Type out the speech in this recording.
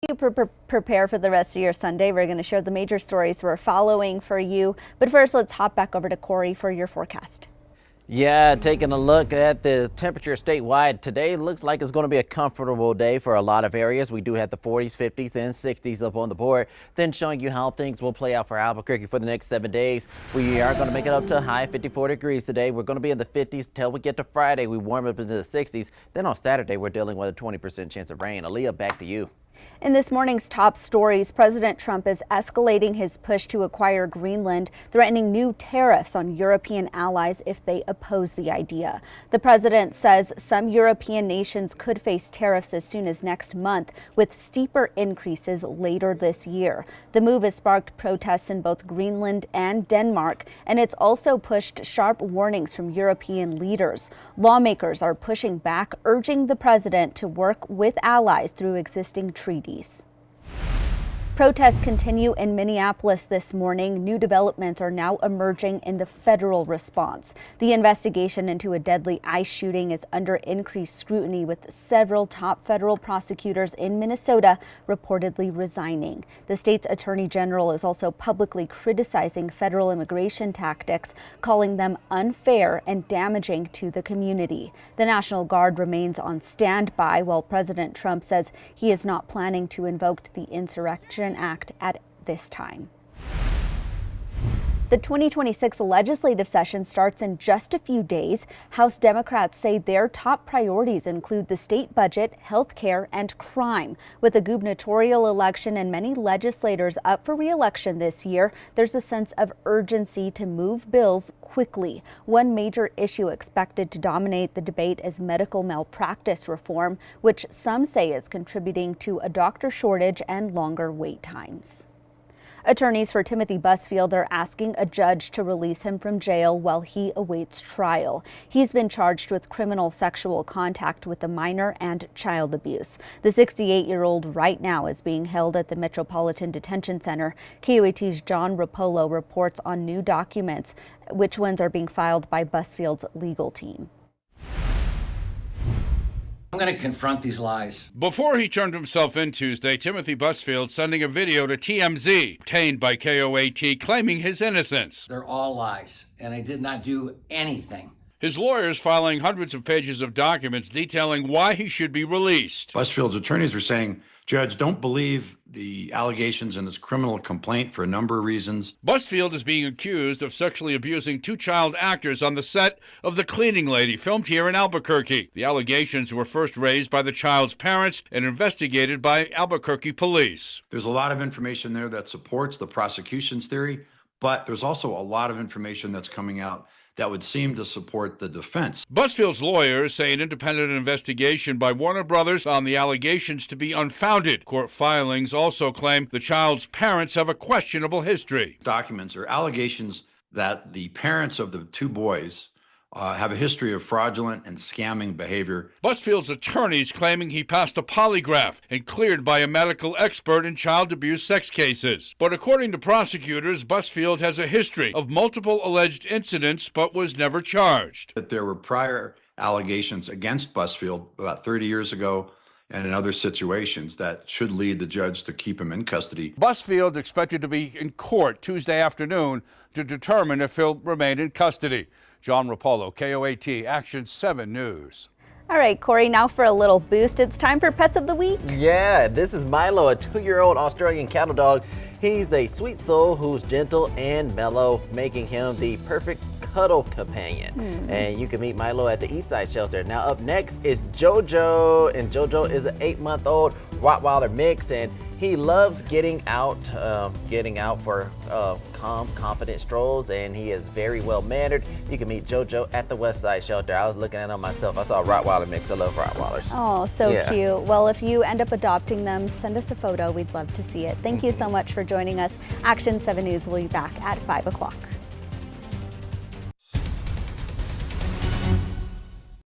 You prepare for the rest of your Sunday. We're going to share the major stories we're following for you. But first, let's hop back over to Corey for your forecast. Yeah, taking a look at the temperature statewide today, looks like it's going to be a comfortable day for a lot of areas. We do have the 40s, 50s, and 60s up on the board. Then showing you how things will play out for Albuquerque for the next 7 days. We are going to make it up to a high 54 degrees today. We're going to be in the 50s till we get to Friday. We warm up into the 60s. Then on Saturday, we're dealing with a 20% chance of rain. Aaliyah, back to you. In this morning's top stories, President Trump is escalating his push to acquire Greenland, threatening new tariffs on European allies if they oppose the idea. The president says some European nations could face tariffs as soon as next month, with steeper increases later this year. The move has sparked protests in both Greenland and Denmark, and it's also pushed sharp warnings from European leaders. Lawmakers are pushing back, urging the president to work with allies through existing treaties. Protests continue in Minneapolis this morning. New developments are now emerging in the federal response. The investigation into a deadly ICE shooting is under increased scrutiny, with several top federal prosecutors in Minnesota reportedly resigning. The state's attorney general is also publicly criticizing federal immigration tactics, calling them unfair and damaging to the community. The National Guard remains on standby, while President Trump says he is not planning to invoke the Insurrection Act at this time. The 2026 legislative session starts in just a few days. House Democrats say their top priorities include the state budget, health care, and crime. With a gubernatorial election and many legislators up for re-election this year, there's a sense of urgency to move bills quickly. One major issue expected to dominate the debate is medical malpractice reform, which some say is contributing to a doctor shortage and longer wait times. Attorneys for Timothy Busfield are asking a judge to release him from jail while he awaits trial. He's been charged with criminal sexual contact with a minor and child abuse. The 68-year-old right now is being held at the Metropolitan Detention Center. KOAT's John Rapolo reports on new documents. Which ones are being filed by Busfield's legal team? I'm going to confront these lies. Before he turned himself in Tuesday, Timothy Busfield sending a video to TMZ, obtained by KOAT, claiming his innocence. They're all lies, and I did not do anything. His lawyers filing hundreds of pages of documents detailing why he should be released. Busfield's attorneys were saying, Judge, don't believe the allegations in this criminal complaint for a number of reasons. Busfield is being accused of sexually abusing two child actors on the set of The Cleaning Lady, filmed here in Albuquerque. The allegations were first raised by the child's parents and investigated by Albuquerque police. There's a lot of information there that supports the prosecution's theory, but there's also a lot of information that's coming out that would seem to support the defense. Busfield's lawyers say an independent investigation by Warner Brothers found the allegations to be unfounded. Court filings also claim the child's parents have a questionable history. Documents or allegations that the parents of the two boys have a history of fraudulent and scamming behavior. Busfield's attorneys claiming he passed a polygraph and cleared by a medical expert in child abuse sex cases. But according to prosecutors, Busfield has a history of multiple alleged incidents but was never charged. That there were prior allegations against Busfield about 30 years ago and in other situations that should lead the judge to keep him in custody. Busfield expected to be in court Tuesday afternoon to determine if he'll remain in custody. John Rapolo, KOAT, Action 7 News. All right, Corey, now for a little boost. It's time for Pets of the Week. Yeah, this is Milo, a 2-year-old Australian cattle dog. He's a sweet soul who's gentle and mellow, making him the perfect cuddle companion. And you can meet Milo at the Eastside Shelter. Now up next is Jojo, and Jojo is an 8-month-old Rottweiler mix, and he loves getting out for calm, confident strolls, and he is very well mannered. You can meet Jojo at the Westside Shelter. I was looking at him myself. I saw a Rottweiler mix. I love Rottweilers. Oh, so cute. Well, if you end up adopting them, send us a photo. We'd love to see it. Thank you so much for joining us. Action 7 News will be back at 5 o'clock.